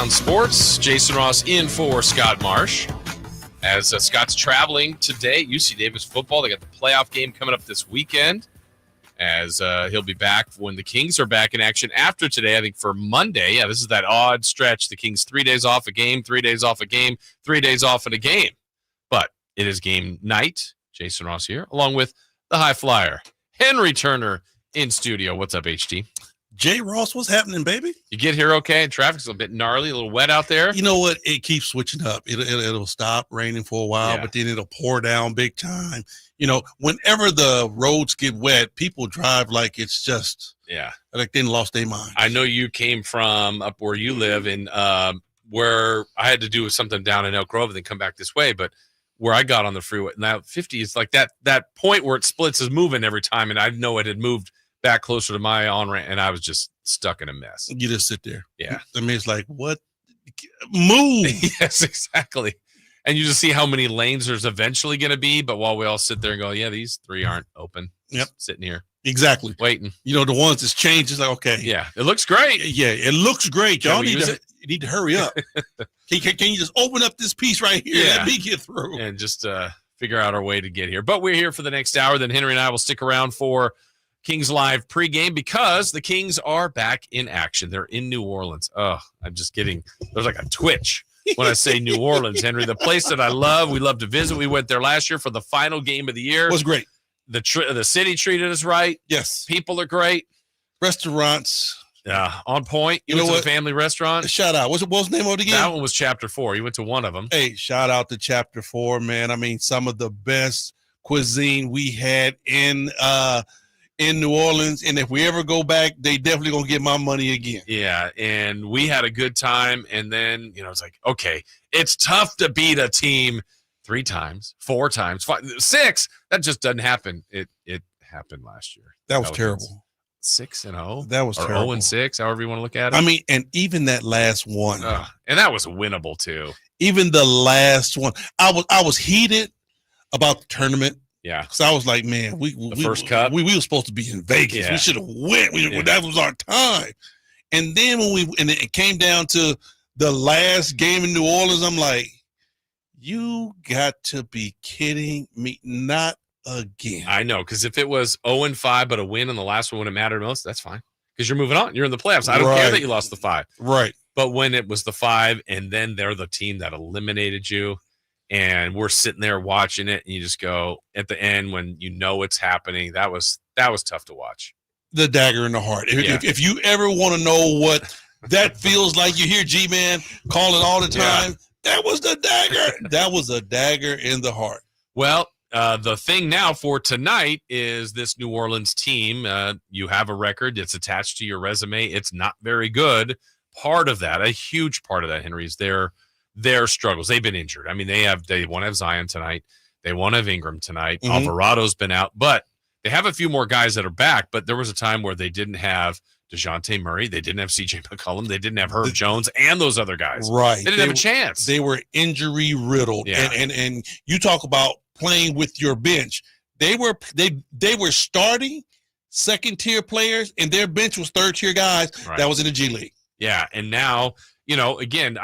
Down Sports. Jason Ross in for Scott Marsh. As Scott's traveling today, UC Davis football. They got the playoff game coming up this weekend. As he'll be back when the Kings are back in action after today, I think for Monday. Yeah, this is that odd stretch. The Kings 3 days off a game, 3 days off a game, 3 days off in a game. But it is game night. Jason Ross here, along with the high flyer, Henry Turner in studio. What's up, HT? Jay Ross, what's happening, baby? You get here okay? Traffic's a bit gnarly, a little wet out there. You know what? It keeps switching up. It'll stop raining for a while, but then it'll pour down big time. You know, whenever the roads get wet, people drive like it's just like they lost their mind. I know you came from up where you live, and where I had to do something down in Elk Grove and then come back this way, but where I got on the freeway, now 50 is like that point where it splits is moving every time, and I know it had moved back closer to my on-ramp, and I was just stuck in a mess. You just sit there. Yeah. I mean, it's like, what? Move. Yes, exactly. And you just see how many lanes there's eventually going to be, but while we all sit there and go, yeah, these 3 aren't open. Yep. Just sitting here. Exactly. Waiting. You know, the ones that's changed, it's like, okay. Yeah, it looks great. Yeah, it looks great. Y'all You need to hurry up. Can you just open up this piece right here? Yeah. Let me get through. And just figure out our way to get here. But we're here for the next hour. Then Henry and I will stick around for Kings Live pregame because the Kings are back in action. They're in New Orleans. Oh, I'm just getting – there's like a twitch when I say New Orleans, Henry. The place that I love. We love to visit. We went there last year for the final game of the year. It was great. The city treated us right. Yes. People are great. Restaurants. Yeah, on point. You know went what? to the family restaurant. Shout out. What was the name of it again? That one was Chapter 4. You went to one of them. Hey, shout out to Chapter 4, man. I mean, some of the best cuisine we had in New Orleans, and if we ever go back, they definitely gonna get my money again. Yeah, and we had a good time, and then it's like, okay, it's tough to beat a team 3 times, 4 times, 5, 6. That just doesn't happen. It happened last year. That was terrible. 6-0. That was terrible. 0-6, however you want to look at it. I mean, and even that last one, and that was winnable too. Even the last one, I was heated about the tournament. Yeah, because I was like, man, first cup. We were supposed to be in Vegas. Yeah. We should have went. That was our time. And then when it came down to the last game in New Orleans, I'm like, you got to be kidding me! Not again. I know, because if it was 0-5 but a win in the last one wouldn't matter most, that's fine because you're moving on. You're in the playoffs. I don't care that you lost the 5. Right. But when it was the 5 and then they're the team that eliminated you. And we're sitting there watching it, and you just go at the end when you know it's happening. That was tough to watch. The dagger in the heart. If you ever want to know what that feels like, you hear G-Man call it all the time. Yeah. That was the dagger. That was a dagger in the heart. Well, the thing now for tonight is this New Orleans team. You have a record that's attached to your resume. It's not very good. Part of that, a huge part of that, Henry, is their struggles. They've been injured. I mean, they want to have Zion tonight. They want to have Ingram tonight. Mm-hmm. Alvarado's been out, but they have a few more guys that are back. But there was a time where they didn't have DeJounte Murray. They didn't have CJ McCollum. They didn't have Herb Jones and those other guys. Right. They didn't have a chance. They were injury riddled. Yeah. And you talk about playing with your bench. They were starting second tier players, and their bench was third tier guys that was in the G League. Yeah. And now, again,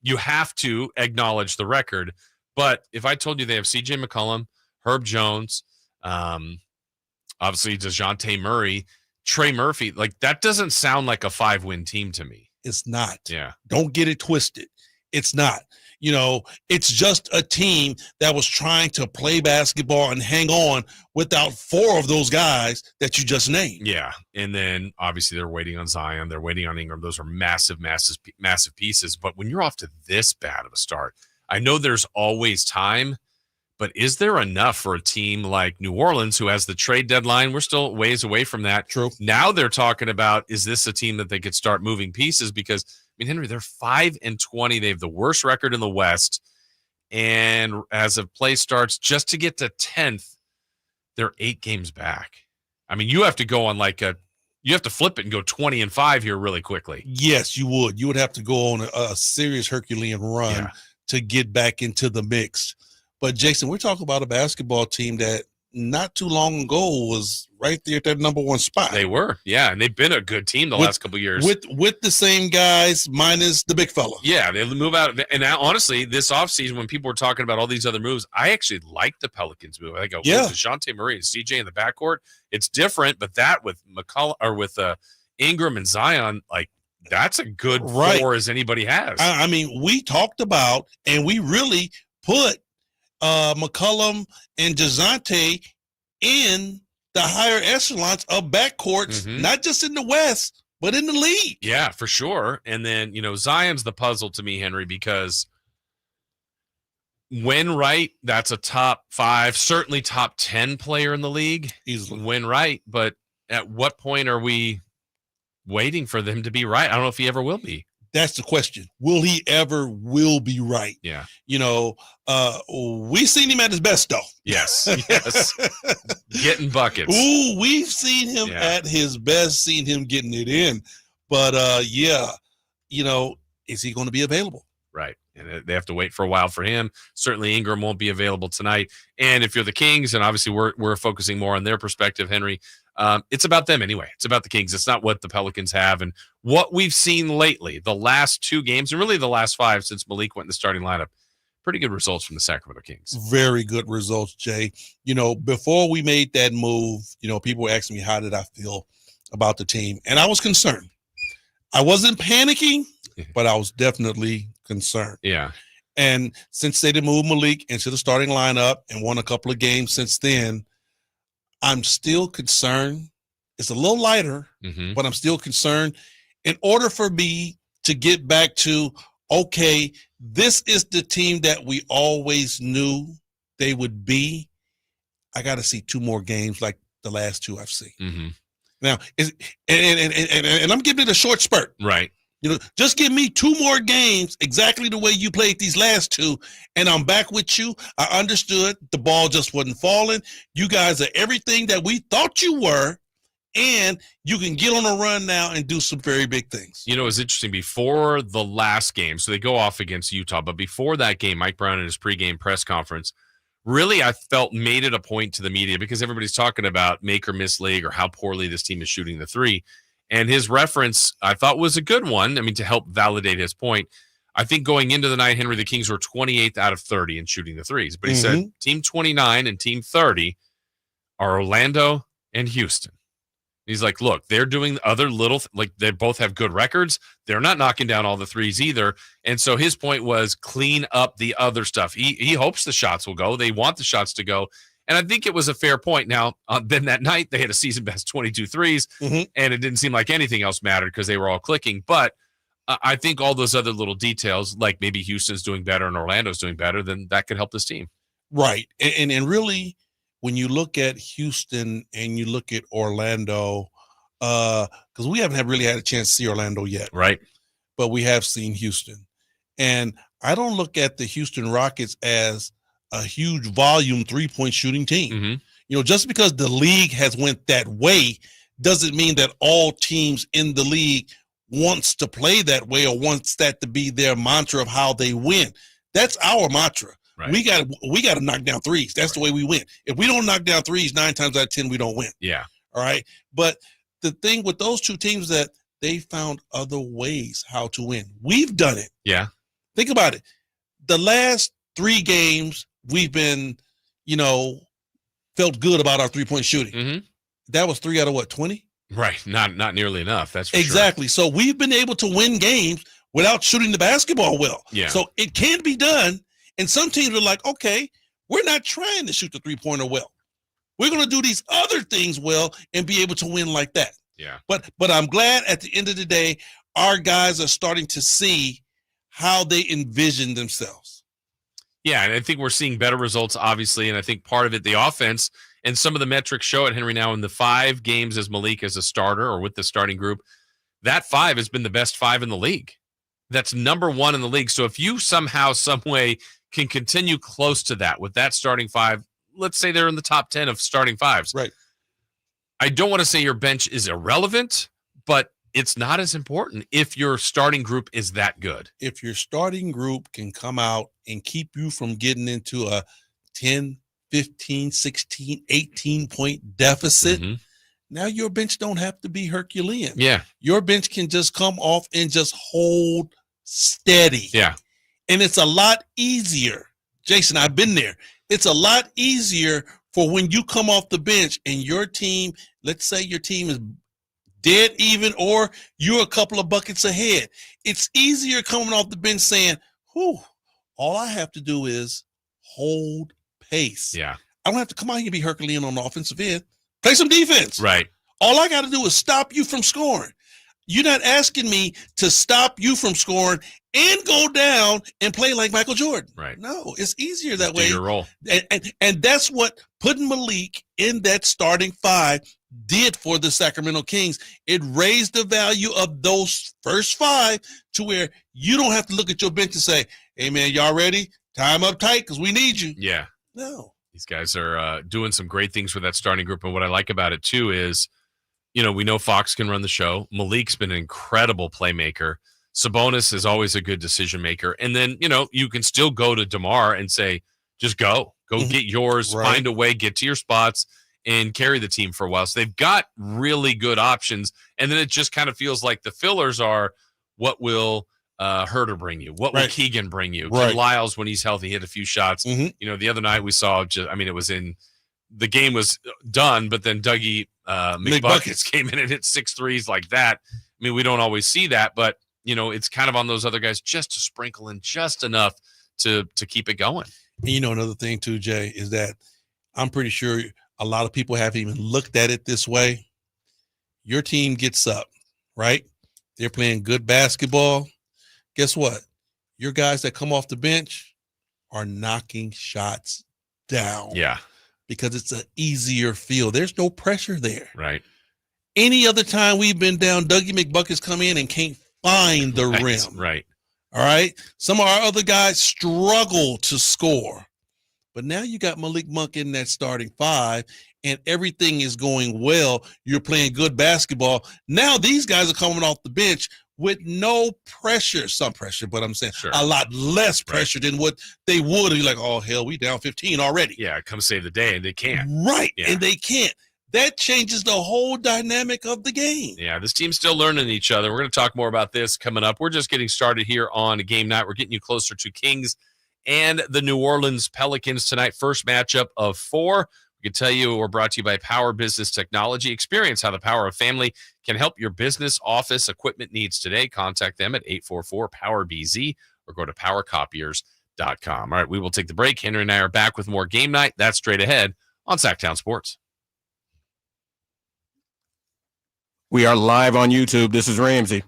you have to acknowledge the record. But if I told you they have CJ McCollum, Herb Jones, obviously DeJounte Murray, Trey Murphy, like that doesn't sound like a 5-win team to me. It's not. Yeah. Don't get it twisted. It's not. It's just a team that was trying to play basketball and hang on without 4 of those guys that you just named. Yeah. And then obviously they're waiting on Zion. They're waiting on Ingram. Those are massive, massive, massive pieces. But when you're off to this bad of a start, I know there's always time, but is there enough for a team like New Orleans who has the trade deadline? We're still ways away from that. True. Now they're talking about, is this a team that they could start moving pieces? Because Henry, they're 5-20. They have the worst record in the West. And as of play starts, just to get to 10th, they're 8 games back. I mean, you have to go on you have to flip it and go 20-5 here really quickly. Yes, you would. You would have to go on a serious Herculean run to get back into the mix. But Jason, we're talking about a basketball team that not too long ago was right there at that number one spot. They were, yeah, and they've been a good team the last couple of years. With the same guys minus the big fella. Yeah, they move out. And now, honestly, this offseason, when people were talking about all these other moves, I actually like the Pelicans move. I go, DeJounte Murray and CJ in the backcourt. It's different, but that with McCollum or with Ingram and Zion, like, that's a good four as anybody has. I mean, we talked about and we really put McCollum and DeJounte in the higher echelons of backcourts, not just in the West, but in the league. Yeah, for sure. And then, Zion's the puzzle to me, Henry, because when right, that's a top 5, certainly top 10 player in the league. Easily. When right, but at what point are we waiting for them to be right? I don't know if he ever will be. That's the question. Will he ever be right? Yeah. We've seen him at his best, though. Yes. Getting buckets. Ooh, we've seen him at his best, seen him getting it in. But, is he going to be available? Right. And they have to wait for a while for him. Certainly Ingram won't be available tonight. And if you're the Kings, and obviously we're focusing more on their perspective, Henry, it's about them anyway. It's about the Kings. It's not what the Pelicans have. And what we've seen lately, the last 2 games, and really the last 5 since Malik went in the starting lineup, pretty good results from the Sacramento Kings. Very good results, Jay. Before we made that move, people were asking me how did I feel about the team. And I was concerned. I wasn't panicking, but I was definitely concerned. Yeah. And since they did move Malik into the starting lineup and won a couple of games since then, I'm still concerned. It's a little lighter, but I'm still concerned. In order for me to get back to, okay, this is the team that we always knew they would be, I got to see 2 more games like the last 2 I've seen. Now, and I'm giving it a short spurt. Right. Just give me 2 more games exactly the way you played these last 2, and I'm back with you. I understood the ball just wasn't falling. You guys are everything that we thought you were, and you can get on a run now and do some very big things. It was interesting. Before the last game, so they go off against Utah, but before that game, Mike Brown in his pregame press conference, really, I felt made it a point to the media because everybody's talking about make or miss league or how poorly this team is shooting the 3. And his reference, I thought, was a good one. I mean, to help validate his point. I think going into the night, Henry, the Kings were 28th out of 30 in shooting the 3s. But he said team 29 and team 30 are Orlando and Houston. He's like, look, they're doing other little, like they both have good records. They're not knocking down all the 3s either. And so his point was clean up the other stuff. He hopes the shots will go. They want the shots to go. And I think it was a fair point. Now, then that night, they had a season-best 22 threes, and it didn't seem like anything else mattered because they were all clicking. But I think all those other little details, like maybe Houston's doing better and Orlando's doing better, then that could help this team. Right. And really, when you look at Houston and you look at Orlando, because we haven't really had a chance to see Orlando yet. Right. But we have seen Houston. And I don't look at the Houston Rockets as a huge volume 3-point shooting team. Just because the league has went that way doesn't mean that all teams in the league wants to play that way or wants that to be their mantra of how they win. That's our mantra. Right. We got to knock down 3s. That's the way we win. If we don't knock down 3s 9 times out of 10, we don't win. Yeah. All right. But the thing with those 2 teams that they found other ways how to win. We've done it. Yeah. Think about it. The last 3 games, we've been, felt good about our 3-point shooting. That was 3 out of 20? Right. Not nearly enough. That's for exactly. Sure. So we've been able to win games without shooting the basketball well. Yeah. So it can be done. And some teams are like, okay, we're not trying to shoot the 3-pointer well. We're going to do these other things well and be able to win like that. Yeah. But I'm glad at the end of the day, our guys are starting to see how they envision themselves. Yeah, and I think we're seeing better results, obviously, and I think part of it, the offense, and some of the metrics show it, Henry, now in the 5 games as Malik as a starter or with the starting group, that 5 has been the best 5 in the league. That's number 1 in the league. So if you somehow, some way can continue close to that with that starting 5, let's say they're in the top 10 of starting 5s. Right. I don't want to say your bench is irrelevant, but it's not as important if your starting group is that good. If your starting group can come out and keep you from getting into a 10, 15, 16, 18-point deficit. Mm-hmm. Now your bench don't have to be Herculean. Yeah. Your bench can just come off and just hold steady. Yeah. And it's a lot easier. Jason, I've been there. It's a lot easier for when you come off the bench and your team, let's say your team is dead even or you're a couple of buckets ahead. It's easier coming off the bench saying, whew, all I have to do is hold pace. Yeah. I don't have to come out here and be Herculean on the offensive end. Play some defense. Right. All I got to do is stop you from scoring. You're not asking me to stop you from scoring and go down and play like Michael Jordan. Right. No, it's easier that Do way. your role. And that's what putting Malik in that starting five did for the Sacramento Kings. It raised the value of those first five to where you don't have to look at your bench and say, hey, man, y'all ready? Time up tight because we need you. Yeah. No. These guys are doing some great things with that starting group. And what I like about it, too, is, you know, we know Fox can run the show. Malik's been an incredible playmaker. Sabonis is always a good decision maker. And then, you know, you can still go to DeMar and say, just go. Go get yours, Right. find a way, get to your spots, and carry the team for a while. So they've got really good options. And then it just kind of feels like the fillers are what will Herter bring you? What will Right. Keegan bring you? Right. Can Lyles, when he's healthy, hit a few shots? Mhm. You know, the other night we saw it was in the game was done, but then Dougie McBuckets came in and hit 6 threes like that. I mean, we don't always see that, but, you know, it's kind of on those other guys just to sprinkle in just enough to keep it going. And you know, another thing too, Jay, is that I'm pretty sure a lot of people haven't even looked at it this way. Your team gets up, right? They're playing good basketball. Guess what? Your guys that come off the bench are knocking shots down. Yeah. Because it's an easier feel. There's no pressure there. Right. Any other time we've been down, Dougie McBuckets come in and can't find the rim. Right. All right. Some of our other guys struggle to score. But now you got Malik Monk in that starting five, and everything is going well. You're playing good basketball. Now these guys are coming off the bench with no pressure. Some pressure, but I'm saying a lot less pressure than what they would. You're like, oh, hell, we down 15 already. Yeah, come save the day, and they can't. Right, Yeah. and they can't. That changes the whole dynamic of the game. Yeah, this team's still learning each other. We're going to talk more about this coming up. We're just getting started here on game night. We're getting you closer to Kings and the New Orleans Pelicans tonight. First matchup of 4. We can tell you we're brought to you by Power Business Technology. Experience how the power of family can help your business office equipment needs today. Contact them at 844-POWER-BZ or go to powercopiers.com. All right, we will take the break. Henry and I are back with more game night. That's straight ahead on Sacktown Sports. We are live on YouTube. This is Ramsey.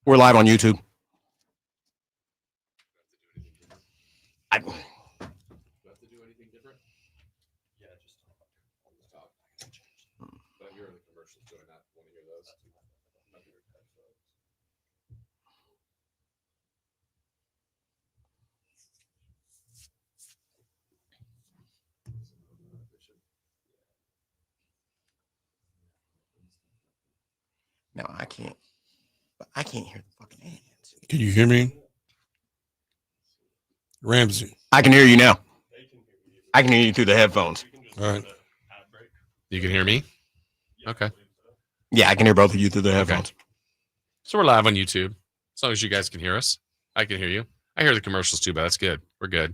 We're live on YouTube. No, I can't. But I can't hear the fucking ads. Can you hear me? Ramsey. I can hear you now. I can hear you through the headphones. All right. You can hear me? Okay. Yeah, I can hear both of you through the headphones. Okay. So we're live on YouTube. As long as you guys can hear us. I can hear you. I hear the commercials too, but that's good. We're good.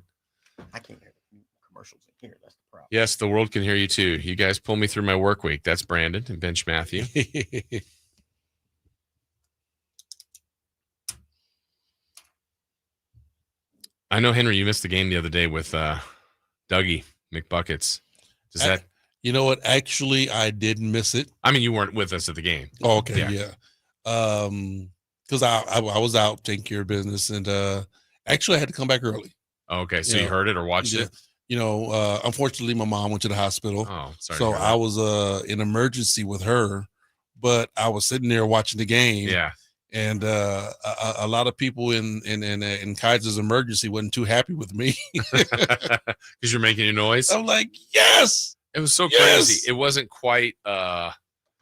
I can't hear the commercials in here. That's the problem. Yes, the world can hear you too. You guys pull me through my work week. That's Brandon and Bench Matthew. I know, Henry, you missed the game the other day with Dougie McBuckets. Does that? You know what? Actually, I didn't miss it. I mean, you weren't with us at the game. Oh, okay, yeah. Because I was out taking care of business, and actually I had to come back early. Okay, so you heard it or watched it? You know, unfortunately, my mom went to the hospital. Oh, sorry. So I was in emergency with her, but I was sitting there watching the game. Yeah. And a lot of people in Kaiser's emergency wasn't too happy with me because you're making a noise. I'm like, yes. It was so yes! crazy. It wasn't quite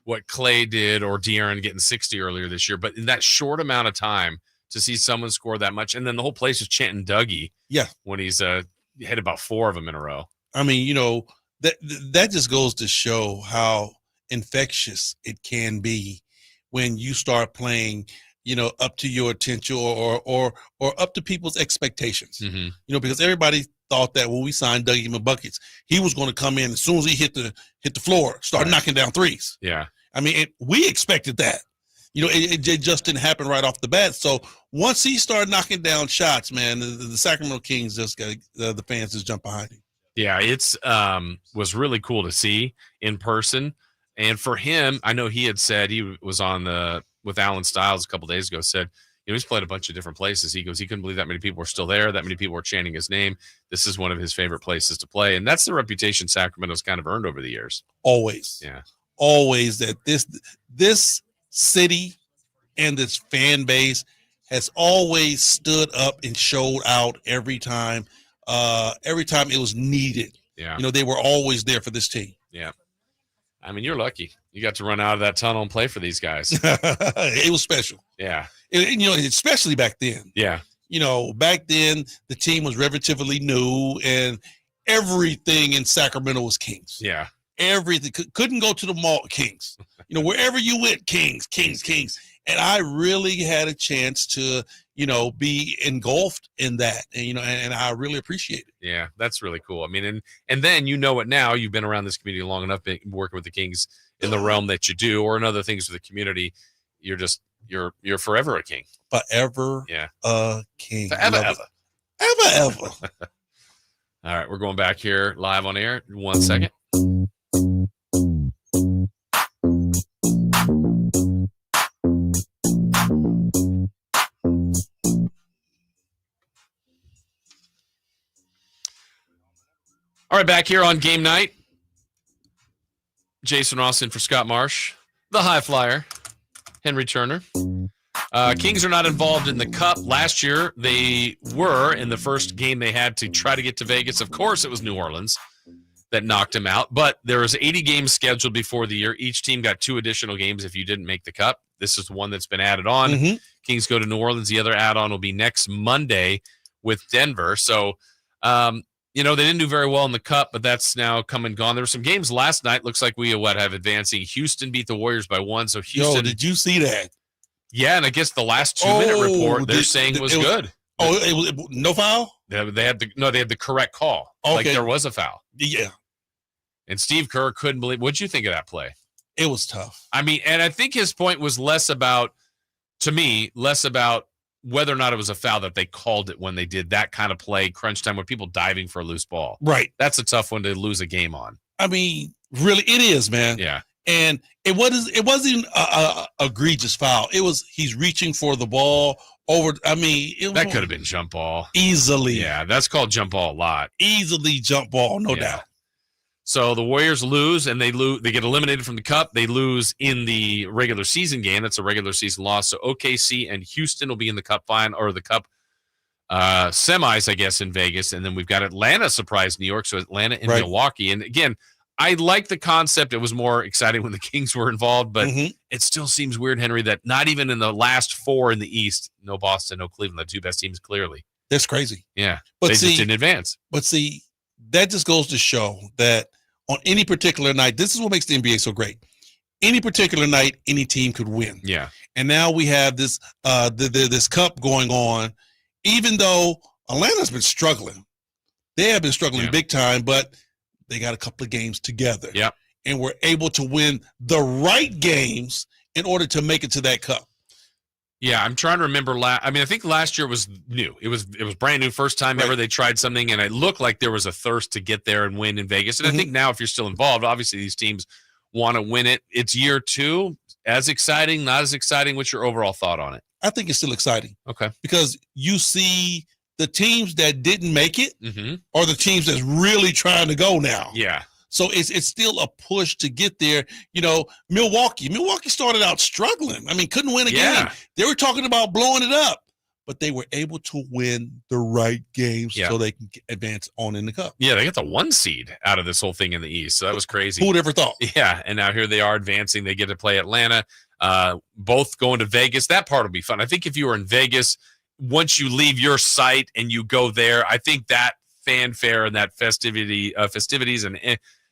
what Clay did or De'Aaron getting 60 earlier this year. But in that short amount of time to see someone score that much, and then the whole place is chanting Dougie. Yeah, when he's hit about 4 of them in a row. I mean, that just goes to show how infectious it can be when you start playing, up to your potential or up to people's expectations. Mm-hmm. Because everybody thought that when we signed Dougie McBuckets, he was going to come in as soon as he hit the floor, start knocking down threes. Yeah. I mean, we expected that. It just didn't happen right off the bat. So once he started knocking down shots, man, the Sacramento Kings just got the fans just jump behind him. Yeah, it's was really cool to see in person. And for him, I know he had said he was on with Alan Stiles a couple days ago, said, he's played a bunch of different places. He goes, he couldn't believe that many people were still there, that many people were chanting his name. This is one of his favorite places to play. And that's the reputation Sacramento's kind of earned over the years. Always. Yeah. Always that this city and this fan base has always stood up and showed out every time it was needed. Yeah. They were always there for this team. Yeah. I mean, you're lucky. You got to run out of that tunnel and play for these guys. It was special. Yeah. Especially back then. Yeah. Back then the team was relatively new and everything in Sacramento was Kings. Yeah. Everything couldn't go to the mall, Kings. Wherever you went, Kings. And I really had a chance to, be engulfed in that, and I really appreciate it. Yeah, that's really cool. I mean, and then it now. You've been around this community long enough, working with the Kings in the realm that you do, or in other things with the community. You're forever a King. Forever, yeah, a King. Forever. Ever. All right, we're going back here live on air. 1 second. All right, back here on game night. Jason Ross in for Scott Marsh, the high flyer, Henry Turner. Kings are not involved in the Cup. Last year, they were in the first game they had to try to get to Vegas. Of course, it was New Orleans that knocked them out. But there was 80 games scheduled before the year. Each team got 2 additional games if you didn't make the Cup. This is the one that's been added on. Mm-hmm. Kings go to New Orleans. The other add-on will be next Monday with Denver. So, they didn't do very well in the Cup, but that's now come and gone. There were some games last night. Looks like we have advancing. Houston beat the Warriors by 1. So Houston. Did you see that? Yeah, and I guess the last 2-minute report they're saying was good. It was no foul? They had the correct call. Okay. Like there was a foul. Yeah. And Steve Kerr couldn't believe. What'd you think of that play? It was tough. I mean, and I think his point was less about whether or not it was a foul, that they called it when they did that kind of play, crunch time, with people diving for a loose ball. Right. That's a tough one to lose a game on. I mean, really, it is, man. Yeah. And it wasn't a egregious foul. It was he's reaching for the ball over. I mean, that could have been jump ball easily. Yeah, that's called jump ball a lot. Easily jump ball, no doubt. So the Warriors lose, and they get eliminated from the Cup. They lose in the regular season game. That's a regular season loss. So OKC and Houston will be in the Cup final, or the Cup semis, I guess, in Vegas. And then we've got Atlanta surprise New York. So Atlanta and Milwaukee. And again, I like the concept. It was more exciting when the Kings were involved, but it still seems weird, Henry, that not even in the last 4 in the East, no Boston, no Cleveland, the 2 best teams clearly. That's crazy. Yeah, but they just didn't advance. But see, that just goes to show that on any particular night, this is what makes the NBA so great. Any particular night, any team could win. Yeah. And now we have this this Cup going on, even though Atlanta's been struggling. They have been struggling big time, but they got a couple of games together. Yeah. And were able to win the right games in order to make it to that Cup. Yeah, I'm trying to remember. I think last year was new. It was brand new, first time ever they tried something, and it looked like there was a thirst to get there and win in Vegas. And I think now, if you're still involved, obviously these teams want to win it. It's year 2. As exciting, not as exciting. What's your overall thought on it? I think it's still exciting. Okay. Because you see the teams that didn't make it are the teams that's really trying to go now. Yeah. So it's still a push to get there. Milwaukee started out struggling. I mean, couldn't win a game. They were talking about blowing it up. but they were able to win the right games so they can advance on in the cup. Yeah, they got the 1 seed out of this whole thing in the East. So that was crazy. Who would ever thought? Yeah, and now here they are advancing. They get to play Atlanta, both going to Vegas. That part will be fun. I think if you were in Vegas, once you leave your site and you go there, I think that fanfare and that festivities and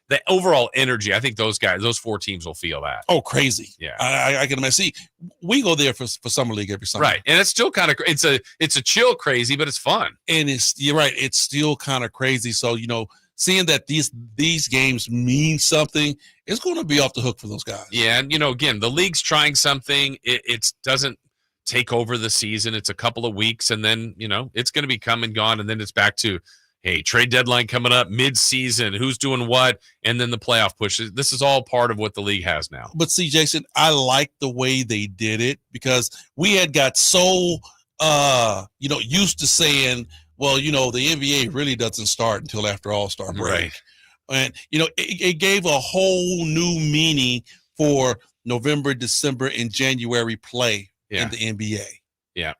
the overall energy, I think those 4 teams will feel that. Oh, crazy. Yeah. I can imagine. See, we go there for Summer League every summer. Right. And it's still kind of, it's a chill crazy, but it's fun. And you're right. It's still kind of crazy. So, seeing that these games mean something, it's going to be off the hook for those guys. Yeah. And, again, the league's trying something. It doesn't take over the season. It's a couple of weeks and then, it's going to be come and gone. And then it's back to, hey, trade deadline coming up, mid-season, who's doing what, and then the playoff pushes. This is all part of what the league has now. But see, Jason, I like the way they did it because we had got so, used to saying, well, the NBA really doesn't start until after All-Star break. Right. And, it gave a whole new meaning for November, December, and January play in the NBA. Yeah.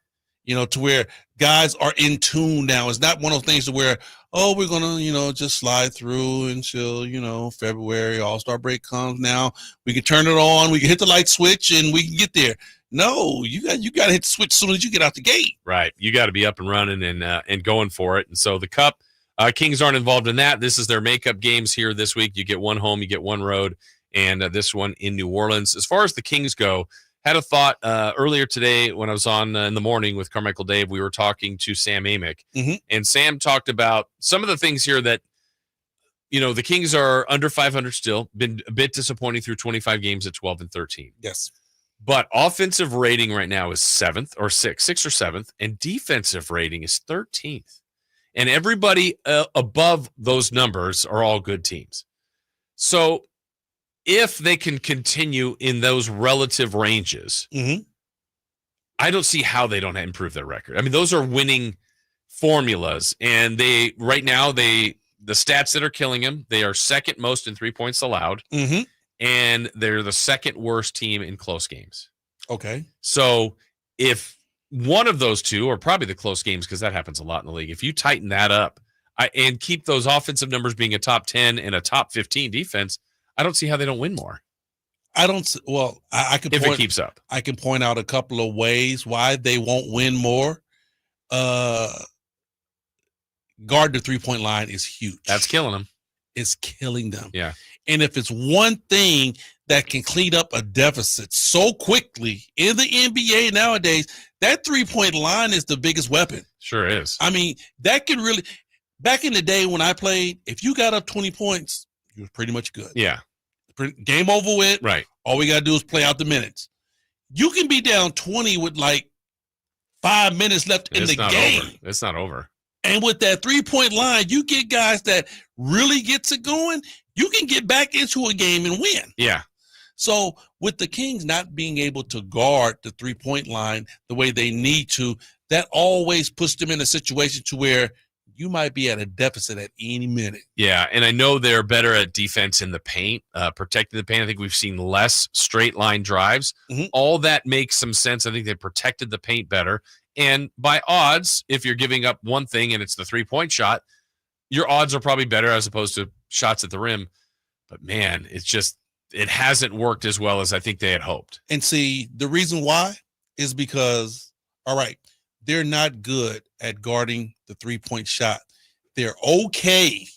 To where guys are in tune now. It's not one of those things to where, we're going to, just slide through until, February, All-Star break comes now. We can turn it on. We can hit the light switch and we can get there. No, you got to hit the switch as soon as you get out the gate. Right. You got to be up and running and going for it. And so the Cup, Kings aren't involved in that. This is their makeup games here this week. You get one home, you get one road, and this one in New Orleans. As far as the Kings go, had a thought earlier today when I was on in the morning with Carmichael Dave. We were talking to Sam Amick, and Sam talked about some of the things here that, the Kings are under 500 still, been a bit disappointing through 25 games at 12-13. Yes. But offensive rating right now is 6th or 7th, and defensive rating is 13th. And everybody above those numbers are all good teams. So if they can continue in those relative ranges, I don't see how they don't improve their record. I mean, those are winning formulas, and right now the stats that are killing them, they are second most in 3 points allowed, and they're the second worst team in close games. Okay. So if one of those two, or probably the close games, because that happens a lot in the league, if you tighten that up and keep those offensive numbers being a top 10 and a top 15 defense, I don't see how they don't win more. I don't. Well, I can. If it keeps up, I can point out a couple of ways why they won't win more. Guard the 3-point line is huge. That's killing them. It's killing them. Yeah. And if it's one thing that can clean up a deficit so quickly in the NBA nowadays, that 3-point line is the biggest weapon. Sure is. I mean, that can really. Back in the day when I played, if you got up 20 points. You're pretty much good. Yeah. Game over with. Right. All we got to do is play out the minutes. You can be down 20 with like 5 minutes left in the game. It's not over. And with that 3-point line, you get guys that really gets it going. You can get back into a game and win. Yeah. So with the Kings not being able to guard the 3-point line the way they need to, that always puts them in a situation to where you might be at a deficit at any minute. Yeah, and I know they're better at defense in the paint, protecting the paint. I think we've seen less straight line drives. All that makes some sense. I think they protected the paint better. And by odds, if you're giving up one thing and it's the 3-point shot, your odds are probably better as opposed to shots at the rim. But, man, it hasn't worked as well as I think they had hoped. And see, the reason why is because, all right, they're not good at guarding the 3-point shot. They're okay.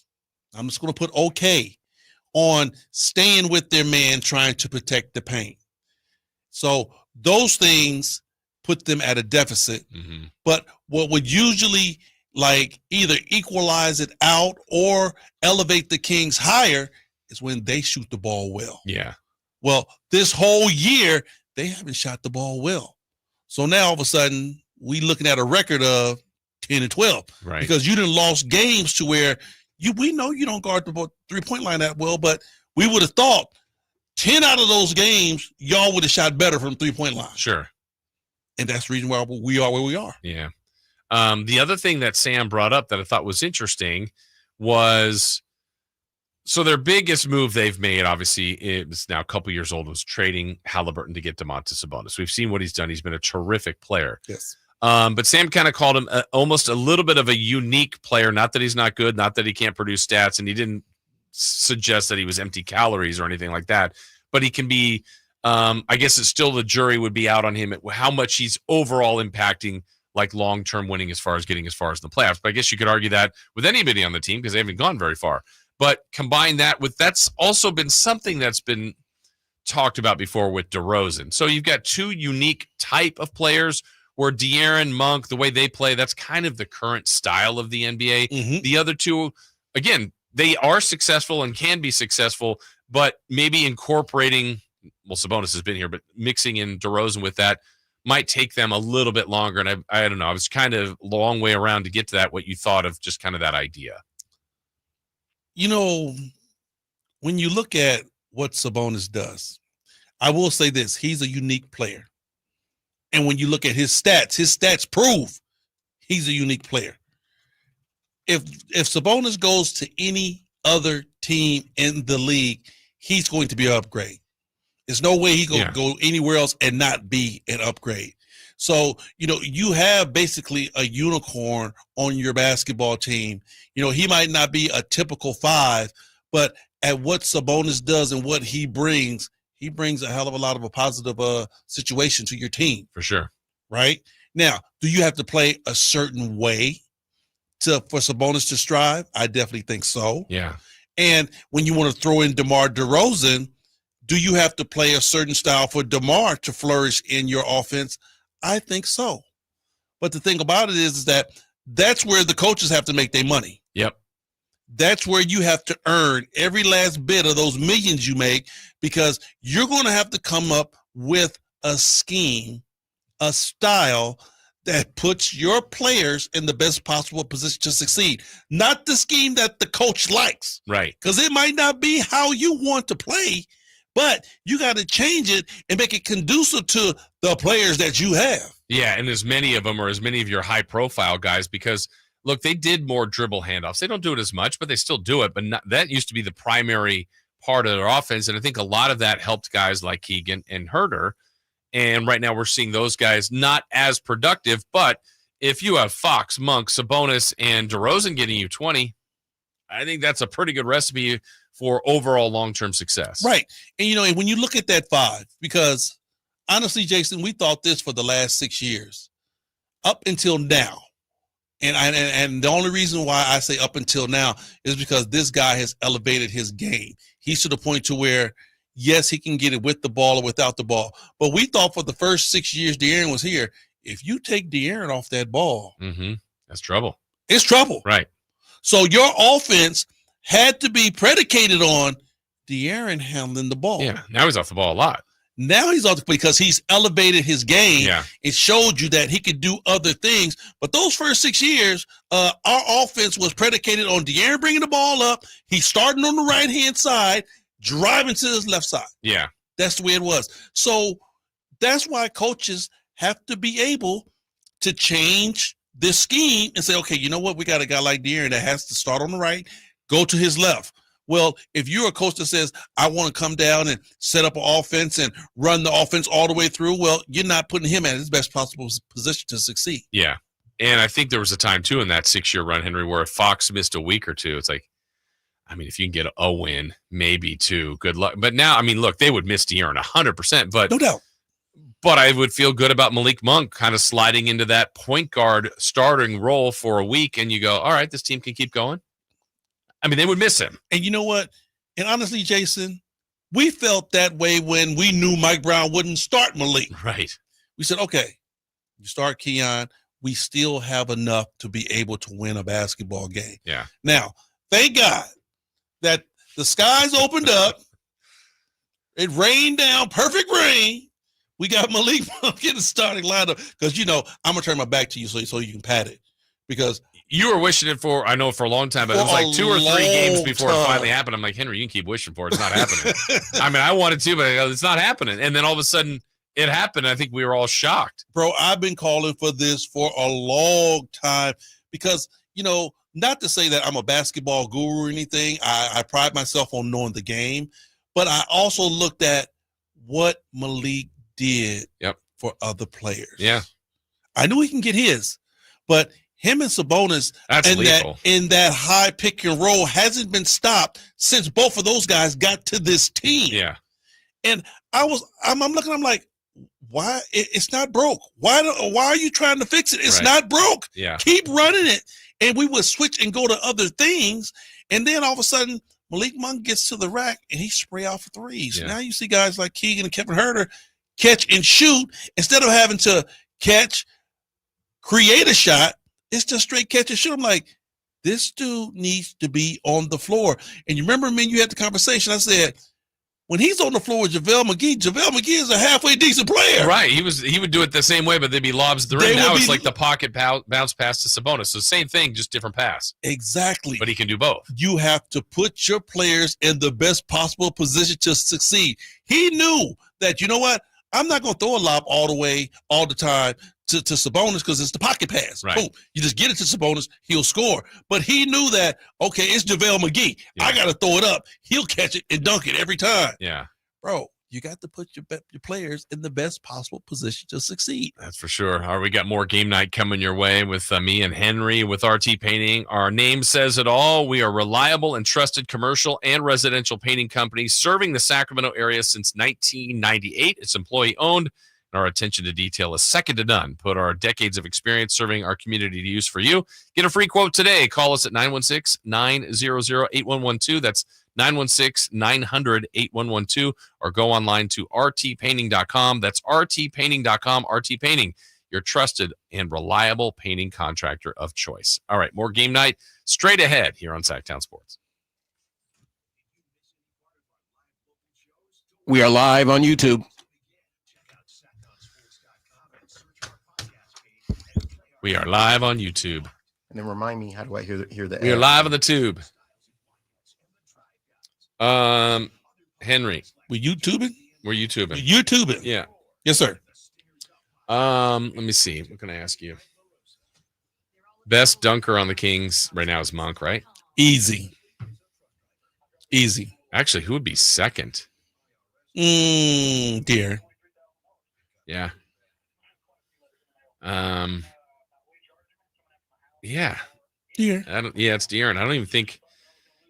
I'm just going to put okay on staying with their man, trying to protect the paint. So those things put them at a deficit. But what would usually either equalize it out or elevate the Kings higher is when they shoot the ball well. Yeah. Well, this whole year, they haven't shot the ball well. So now all of a sudden, we looking at a record of 10-12, right? Because you done lost games to where we know you don't guard the 3-point line that well, but we would have thought 10 out of those games y'all would have shot better from 3-point line. Sure, and that's the reason why we are where we are. Yeah. The other thing that Sam brought up that I thought was interesting was, so their biggest move they've made, obviously, it's now a couple years old, was trading Halliburton to get Domantas Sabonis. We've seen what he's done. He's been a terrific player. Yes. But Sam kind of called him almost a little bit of a unique player. Not that he's not good, not that he can't produce stats, and he didn't suggest that he was empty calories or anything like that. But he can be, I guess it's still the jury would be out on him at how much he's overall impacting like long-term winning as far as getting as far as the playoffs. But I guess you could argue that with anybody on the team because they haven't gone very far. But combine that with that's also been something that's been talked about before with DeRozan. So you've got two unique type of players where De'Aaron, Monk, the way they play, that's kind of the current style of the NBA. Mhm. The other two, again, they are successful and can be successful, but maybe incorporating, well, Sabonis has been here, but mixing in DeRozan with that might take them a little bit longer. And I don't know, I was kind of a long way around to get to that, what you thought of just kind of that idea. You know, when you look at what Sabonis does, I will say this, he's a unique player. And when you look at his stats prove he's a unique player. If Sabonis goes to any other team in the league, he's going to be an upgrade. There's no way he can go anywhere else and not be an upgrade. So, you know, you have basically a unicorn on your basketball team. You know, he might not be a typical 5, but at what Sabonis does and what he brings a hell of a lot of a positive situation to your team. For sure. Right? Now, do you have to play a certain way for Sabonis to strive? I definitely think so. Yeah. And when you want to throw in DeMar DeRozan, do you have to play a certain style for DeMar to flourish in your offense? I think so. But the thing about it is that that's where the coaches have to make their money. Yep. That's where you have to earn every last bit of those millions you make, because you're going to have to come up with a scheme, a style that puts your players in the best possible position to succeed. Not the scheme that the coach likes. Right. Because it might not be how you want to play, but you got to change it and make it conducive to the players that you have. Yeah, and as many of them are as many of your high-profile guys because, look, they did more dribble handoffs. They don't do it as much, but they still do it. But that used to be the primary part of their offense, and I think a lot of that helped guys like Keegan and Herter. And right now we're seeing those guys not as productive, but if you have Fox, Monk, Sabonis, and DeRozan getting you 20, I think that's a pretty good recipe for overall long-term success. Right. And, you know, when you look at that 5, because honestly, Jason, we thought this for the last 6 years, up until now. And the only reason why I say up until now is because this guy has elevated his game. He's to the point to where, yes, he can get it with the ball or without the ball. But we thought for the first 6 years De'Aaron was here, if you take De'Aaron off that ball, that's trouble. It's trouble. Right. So your offense had to be predicated on De'Aaron handling the ball. Yeah, now he's off the ball a lot. Now he's off because he's elevated his game. Yeah. It showed you that he could do other things. But those first 6 years, our offense was predicated on De'Aaron bringing the ball up. He's starting on the right-hand side, driving to his left side. Yeah. That's the way it was. So that's why coaches have to be able to change this scheme and say, okay, you know what? We got a guy like De'Aaron that has to start on the right, go to his left. Well, if you're a coach that says, I want to come down and set up an offense and run the offense all the way through, well, you're not putting him in his best possible position to succeed. Yeah. And I think there was a time, too, in that 6-year run, Henry, where if Fox missed a week or two, it's like, I mean, if you can get a win, maybe 2, good luck. But now, I mean, look, they would miss De'Aaron 100%. But no doubt. But I would feel good about Malik Monk kind of sliding into that point guard starting role for a week, and you go, all right, this team can keep going. I mean, they would miss him. And you know what? And honestly, Jason, we felt that way when we knew Mike Brown wouldn't start Malik. Right. We said, okay, you start Keon. We still have enough to be able to win a basketball game. Yeah. Now, thank God that the skies opened up. It rained down, perfect rain. We got Malik Monk in the starting lineup because, you know, I'm going to turn my back to you so you can pat it because – you were wishing it for, I know, for a long time, but it was like 2 or 3 games before it finally happened. I'm like, Henry, you can keep wishing for it. It's not happening. I mean, I wanted to, but it's not happening. And then all of a sudden it happened. I think we were all shocked. Bro, I've been calling for this for a long time because, you know, not to say that I'm a basketball guru or anything. I pride myself on knowing the game, but I also looked at what Malik did for other players. Yeah. I knew he can get his, but him and Sabonis That's lethal. in that high pick and roll hasn't been stopped since both of those guys got to this team. Yeah. And I'm looking, I'm like, why? It's not broke. Why are you trying to fix it? It's Right. not broke. Yeah. Keep running it. And we would switch and go to other things. And then all of a sudden, Malik Monk gets to the rack and he spray out for threes. Yeah. Now you see guys like Keegan and Kevin Huerter catch and shoot instead of having to catch, create a shot. It's just straight catch and shoot. I'm like, this dude needs to be on the floor. And you remember me and you had the conversation. I said, when he's on the floor with JaVale McGee is a halfway decent player. Right. He would do it the same way, but they'd be lobs at the rim. Now it's like the pocket bounce pass to Sabonis. So same thing, just different pass. Exactly. But he can do both. You have to put your players in the best possible position to succeed. He knew that, you know what? I'm not going to throw a lob all the way, all the time to Sabonis because it's the pocket pass. Right. Boom. You just get it to Sabonis, he'll score. But he knew that, okay, it's JaVale McGee. Yeah. I got to throw it up. He'll catch it and dunk it every time. Yeah. Bro, you got to put your players in the best possible position to succeed. That's for sure. All right, we got more game night coming your way with me and Henry with RT Painting. Our name says it all. We are reliable and trusted commercial and residential painting company serving the Sacramento area since 1998. It's employee owned. And our attention to detail is second to none. Put our decades of experience serving our community to use for you. Get a free quote today. Call us at 916-900-8112. That's 916-900-8112, or go online to rtpainting.com. That's rtpainting.com. RT Painting, your trusted and reliable painting contractor of choice. All right, more game night straight ahead here on Sacktown Sports. We are live on YouTube. We are live on YouTube. And then remind me, how do I hear the We are ad? live on the tube. Henry, We YouTubing? we're YouTubing. YouTubing. Yeah. Yes, sir. Let me see. What can I ask you? Best dunker on the Kings right now is Monk, right? Easy. Actually, who would be second? Dear. Yeah. Yeah. Dear. It's De'Aaron. I don't even think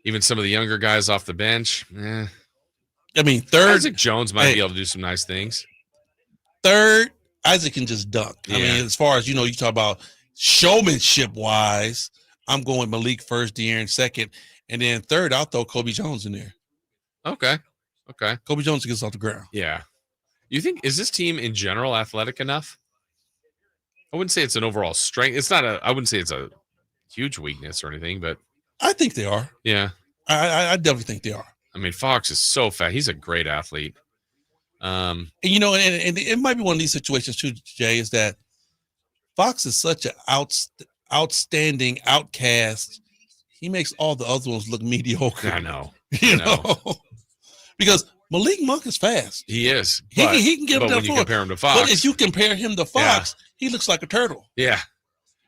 even some of the younger guys off the bench. I mean, third. Isaac Jones might be able to do some nice things. Third, Isaac can just dunk. Yeah. I mean, as far as, you talk about showmanship wise, I'm going Malik first, De'Aaron second. And then third, I'll throw Kobe Jones in there. Okay. Kobe Jones gets off the ground. Yeah. You think, is this team in general athletic enough? I wouldn't say it's an overall strength. I wouldn't say it's a huge weakness or anything, but I think they are. yeah. I definitely think they are. I mean, Fox is so fat. He's a great athlete. And it might be one of these situations too, Jay, is that Fox is such an outstanding outcast. He makes all the other ones look mediocre. I know. You know? Because Malik Monk is fast. He is. He can get but him when you compare him to Fox. But if you compare him to Fox, he looks like a turtle. Yeah.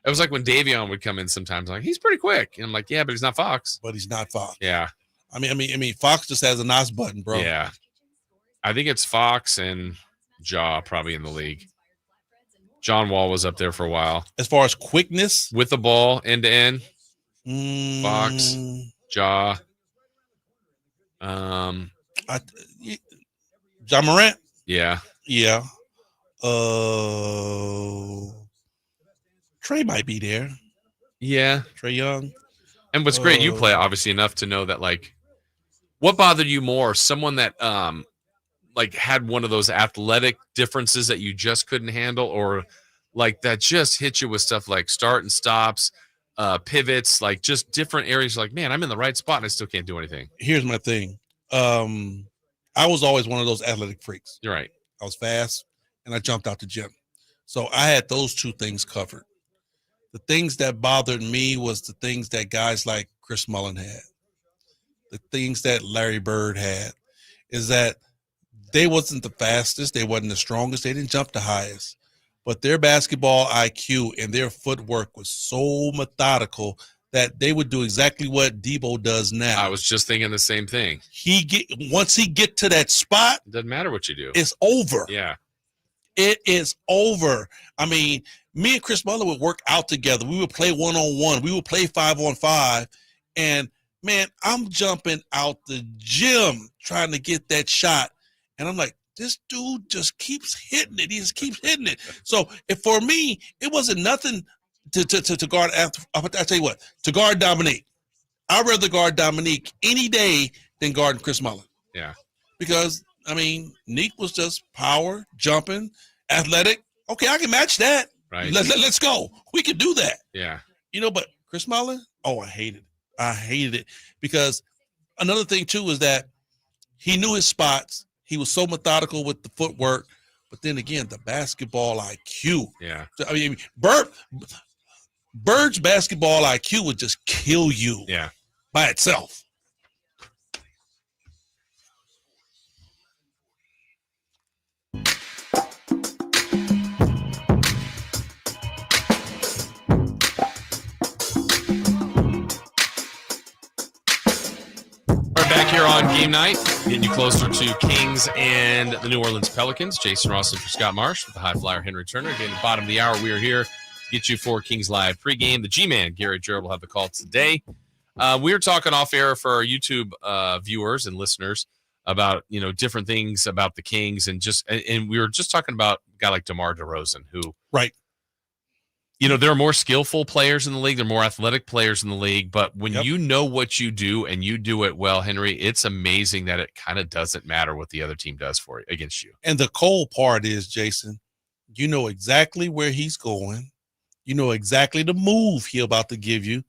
It was like when Davion would come in sometimes, like, he's pretty quick. And I'm like, yeah, but he's not Fox. But he's not Fox. Yeah. I mean, Fox just has a nice button, bro. Yeah. I think it's Fox and Jaw probably in the league. John Wall was up there for a while. As far as quickness, With the ball, end to end, Fox. Jaw. John Morant. Yeah. Yeah. Trey might be there. Yeah. Trey Young. And what's great, you play obviously enough to know that, like, what bothered you more? Someone that like had one of those athletic differences that you just couldn't handle, or like that just hit you with stuff like start and stops, pivots, like just different areas. Like, man, I'm in the right spot and I still can't do anything. Here's my thing. I was always one of those athletic freaks. You're right. I was fast and I jumped out the gym. So I had those two things covered. The things that bothered me was the things that guys like Chris Mullin had. The things that Larry Bird had is that they wasn't the fastest. They wasn't the strongest. They didn't jump the highest. But their basketball IQ and their footwork was so methodical that they would do exactly what Debo does now. I was just thinking the same thing. Once he get to that spot, It doesn't matter what you do. it's over. Yeah. It is over. I mean, me and Chris Muller would work out together. We would play 1-on-1. We would play 5-on-5. And, man, I'm jumping out the gym trying to get that shot. And I'm like, this dude just keeps hitting it. He just keeps hitting it. So for me, it wasn't nothing to guard. I'll tell you what, to guard Dominique. I'd rather guard Dominique any day than guarding Chris Muller. Yeah. Because, I mean, Neek was just power, jumping, athletic. Okay, I can match that. Right. Let's go. We can do that. Yeah. But Chris Muller, I hated it. I hated it. Because another thing, too, is that he knew his spots. He was so methodical with the footwork. But then again, the basketball IQ. Yeah. I mean, Bird's basketball IQ would just kill you by itself. Back here on game night, getting you closer to Kings and the New Orleans Pelicans. Jason Ross and for Scott Marsh with the high flyer Henry Turner. Again, at the bottom of the hour, we are here to get you for Kings Live pregame. The G-Man, Gary Gerald, will have the call today. We were talking off air for our YouTube viewers and listeners about, different things about the Kings and we were just talking about a guy like DeMar DeRozan who, right. There are more skillful players in the league. There are more athletic players in the league. But when you know what you do and you do it well, Henry, it's amazing that it kind of doesn't matter what the other team does for you against you. And the cold part is, Jason, you know exactly where he's going. You know exactly the move he's about to give you.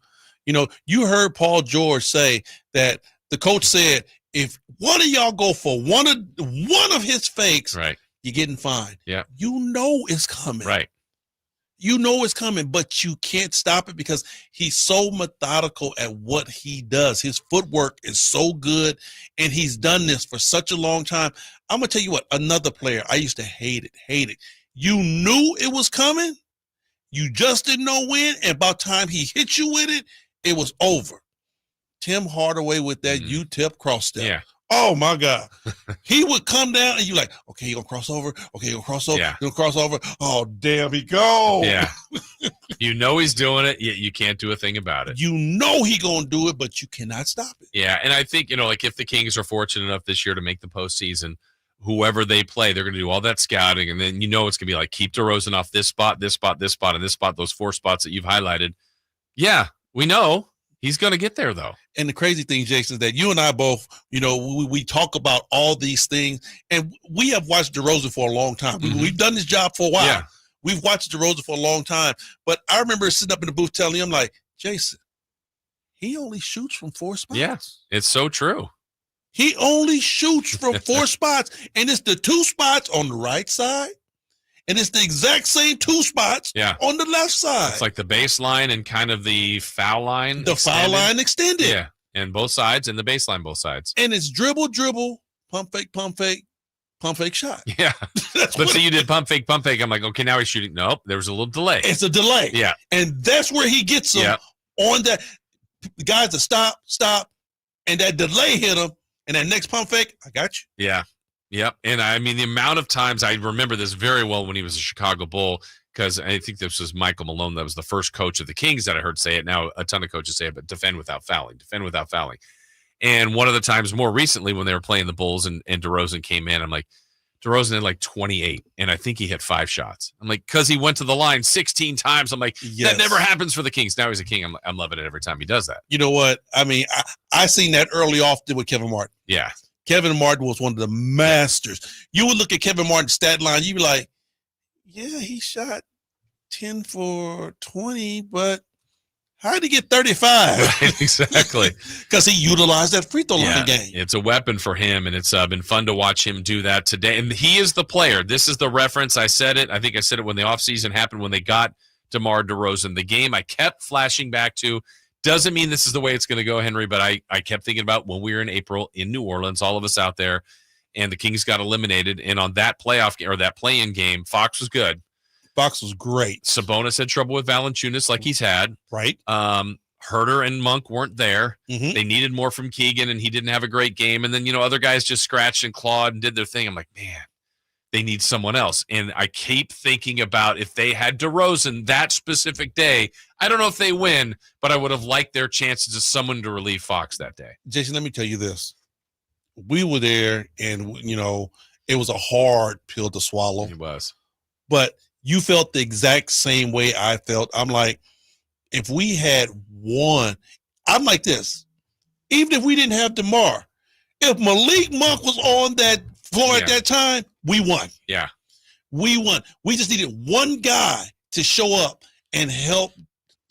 You heard Paul George say that the coach said, if one of y'all go for one of his fakes, right, you're getting fined. Yeah. It's coming. Right. It's coming, but you can't stop it because he's so methodical at what he does. His footwork is so good, and he's done this for such a long time. I'm going to tell you what, another player, I used to hate it. You knew it was coming. You just didn't know when, and by the time he hit you with it, it was over. Tim Hardaway with that U-tip cross step. Yeah. Oh, my God. He would come down, and you're like, okay, he's going to cross over. Okay, he's going to cross over. Yeah. He's going to cross over. Oh, damn, he go. Yeah. He's doing it, yet you can't do a thing about it. You know he's going to do it, but you cannot stop it. Yeah, and I think, like if the Kings are fortunate enough this year to make the postseason, whoever they play, they're going to do all that scouting, and then it's going to be like, keep DeRozan off this spot, this spot, this spot, and this spot, those 4 spots that you've highlighted. Yeah, we know. He's going to get there, though. And the crazy thing, Jason, is that you and I both, we talk about all these things, and we have watched DeRozan for a long time. Mm-hmm. We've done this job for a while. Yeah. We've watched DeRozan for a long time. But I remember sitting up in the booth telling him, like, Jason, he only shoots from 4 spots. Yeah, it's so true. He only shoots from 4 spots, and it's the 2 spots on the right side, and it's the exact same 2 spots on the left side. It's like the baseline and kind of the foul line. Foul line extended. Yeah, and both sides, and the baseline both sides. And it's dribble, pump fake shot. Yeah. But so you did pump fake. I'm like, okay, now he's shooting. Nope, there was a little delay. It's a delay. Yeah. And that's where he gets them on that. The guys that stop, and that delay hit him, and that next pump fake, I got you. Yeah. Yep. And I mean, the amount of times I remember this very well when he was a Chicago Bull, because I think this was Michael Malone. That was the first coach of the Kings that I heard say it. Now a ton of coaches say it, but defend without fouling. And one of the times more recently when they were playing the Bulls and DeRozan came in, I'm like, DeRozan had like 28, and I think he hit 5 shots. I'm like, because he went to the line 16 times. I'm like, that never happens for the Kings. Now he's a King. I'm loving it every time he does that. You know what? I mean, I seen that early often with Kevin Martin. Yeah. Kevin Martin was one of the masters. You would look at Kevin Martin's stat line, you'd be like, yeah, he shot 10 for 20, but how did he get 35? Right, exactly. Because he utilized that free throw line game. It's a weapon for him, and it's been fun to watch him do that today. And he is the player. This is the reference. I said it. I think I said it when the offseason happened, when they got DeMar DeRozan. The game I kept flashing back to. Doesn't mean this is the way it's going to go, Henry, but I kept thinking about when we were in April in New Orleans, all of us out there, and the Kings got eliminated. And on that playoff game, or that play-in game, Fox was good. Fox was great. Sabonis had trouble with Valanciunas like he's had. Right. Herter and Monk weren't there. Mm-hmm. They needed more from Keegan, and he didn't have a great game. And then, other guys just scratched and clawed and did their thing. I'm like, man, they need someone else. And I keep thinking about if they had DeRozan that specific day, I don't know if they win, but I would have liked their chances of someone to relieve Fox that day. Jason, let me tell you this. We were there, and, it was a hard pill to swallow. It was. But you felt the exact same way I felt. I'm like, if we had won, I'm like this. Even if we didn't have DeMar, if Malik Monk was on that floor at that time, we won. Yeah. We won. We just needed one guy to show up and help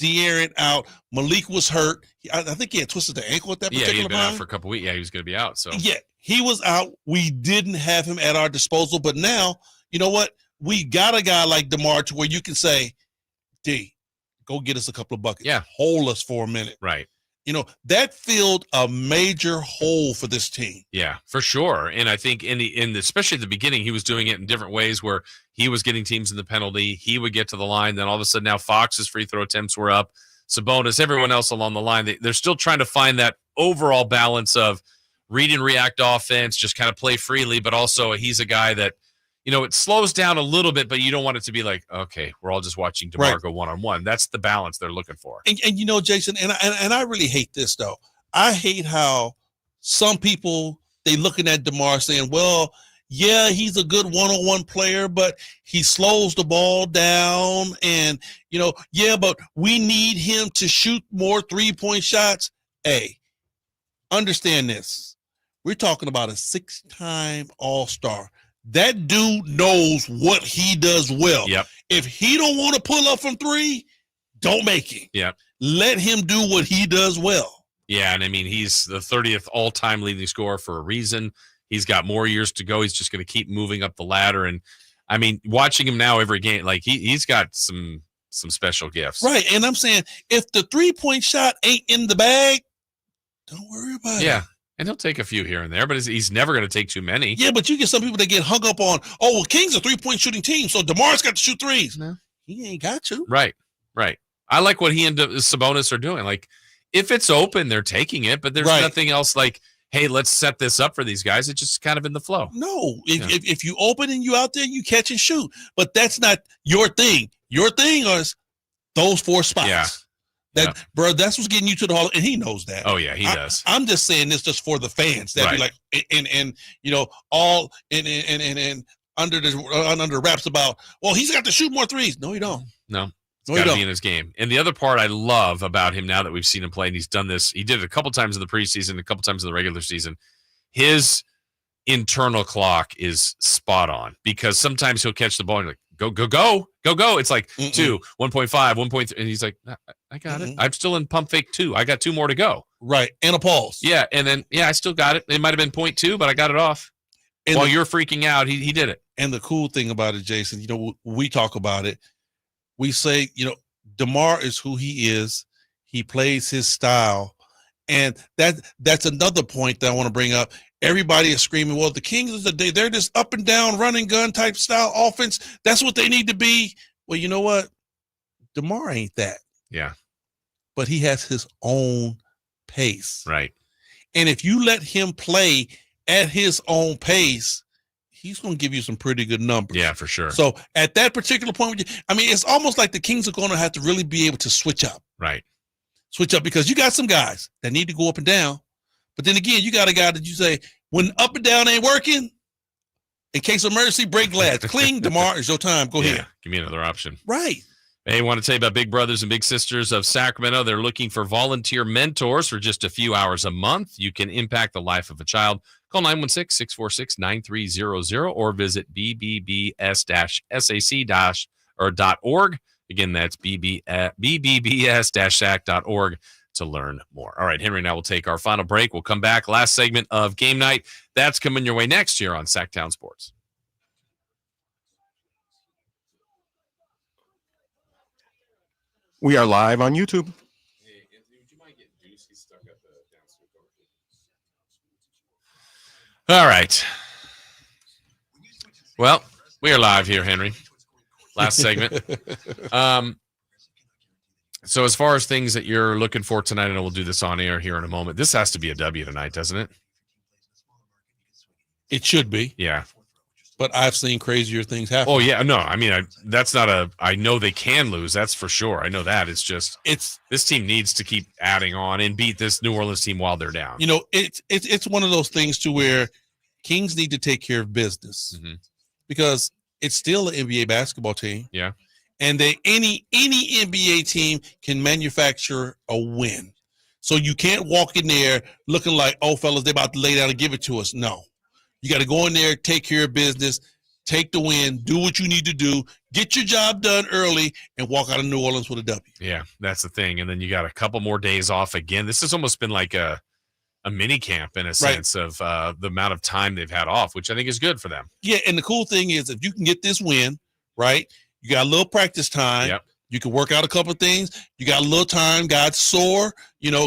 De'Aaron out. Malik was hurt. I think he had twisted the ankle at that particular time. Yeah, he'd been out for a couple weeks. Yeah, he was going to be out. So yeah, he was out. We didn't have him at our disposal. But now, you know what? We got a guy like DeMar to where you can say, D, go get us a couple of buckets. Yeah. Hold us for a minute. Right. That filled a major hole for this team. Yeah, for sure. And I think especially at the beginning, he was doing it in different ways where he was getting teams in the penalty. He would get to the line. Then all of a sudden now Fox's free throw attempts were up. Sabonis, everyone else along the line, they're still trying to find that overall balance of read and react offense, just kind of play freely, but also he's a guy that, it slows down a little bit, but you don't want it to be like, okay, we're all just watching DeMar go one-on-one. That's the balance they're looking for. And Jason, and I really hate this, though. I hate how some people, they looking at DeMar saying, well, yeah, he's a good one-on-one player, but he slows the ball down. And, but we need him to shoot more three-point shots. Hey, understand this. We're talking about a 6-time All-Star. That dude knows what he does well. Yep. If he don't want to pull up from three, don't make him. Yep. Let him do what he does well. Yeah, and I mean, he's the 30th all-time leading scorer for a reason. He's got more years to go. He's just going to keep moving up the ladder. And, I mean, watching him now every game, like he's got some special gifts. Right, and I'm saying if the three-point shot ain't in the bag, don't worry about it. Yeah. And he'll take a few here and there, but he's never going to take too many. Yeah, but you get some people that get hung up on, King's a three-point shooting team, so DeMar's got to shoot threes. No. He ain't got to. Right. I like what he and Sabonis are doing. Like, if it's open, they're taking it, but there's nothing else like, hey, let's set this up for these guys. It's just kind of in the flow. No, if you open and you out there, you catch and shoot. But that's not your thing. Your thing is those 4 spots. Yeah. Bro, that's what's getting you to the hall, and he knows that. Oh yeah, he does. I'm just saying this just for the fans that be like, and all and under wraps about. Well, he's got to shoot more threes. No, he don't. No, it's got to be in his game. And the other part I love about him now that we've seen him play, and he's done this. He did it a couple times in the preseason, a couple times in the regular season. His internal clock is spot on because sometimes he'll catch the ball and you're like, go. It's like 2, 1.5, 1.3. And he's like, I got it. I'm still in pump fake 2. I got 2 more to go. Right. And a pulse. Yeah. And then, I still got it. It might have been 0.2, but I got it off. And while you're freaking out, he did it. And the cool thing about it, Jason, we talk about it. We say, DeMar is who he is. He plays his style. And that's another point that I want to bring up. Everybody is screaming, well, the Kings, they're just up and down, running gun type style offense. That's what they need to be. Well, you know what? DeMar ain't that. Yeah. But he has his own pace. Right. And if you let him play at his own pace, he's going to give you some pretty good numbers. Yeah, for sure. So at that particular point, it's almost like the Kings are going to have to really be able to switch up. Right. Switch up because you got some guys that need to go up and down. But then again, you got a guy that you say, when up and down ain't working, in case of emergency, break glass. Cling, DeMar, it's your time. Go ahead. Give me another option. Right. Hey, I want to tell you about Big Brothers and Big Sisters of Sacramento. They're looking for volunteer mentors for just a few hours a month. You can impact the life of a child. Call 916-646-9300 or visit bbbs-sac.org. Again, that's bbbs-sac.org to learn more. All right, Henry and I will take our final break. We'll come back. Last segment of Game Night. That's coming your way next year on Sacktown Sports. We are live on YouTube. Hey, Anthony, would you mind getting juice? He's stuck at the downstairs door. All right. Well, we are live here, Henry. Last segment. So as far as things that you're looking for tonight, and we'll do this on air here in a moment, this has to be a W tonight, doesn't it? It should be. Yeah. But I've seen crazier things happen. Oh yeah, no, I mean that's not a. I know they can lose. That's for sure. I know that. It's just this team needs to keep adding on and beat this New Orleans team while they're down. It's one of those things to where Kings need to take care of business because it's still an NBA basketball team. Yeah, and any NBA team can manufacture a win. So you can't walk in there looking like, oh, fellas, they're about to lay down and give it to us. No. You got to go in there, take care of business, take the win, do what you need to do, get your job done early, and walk out of New Orleans with a W. Yeah, that's the thing. And then you got a couple more days off again. This has almost been like a mini camp in a sense of the amount of time they've had off, which I think is good for them. Yeah, and the cool thing is if you can get this win, right, you got a little practice time. Yep. You can work out a couple of things. You got a little time. Guys sore.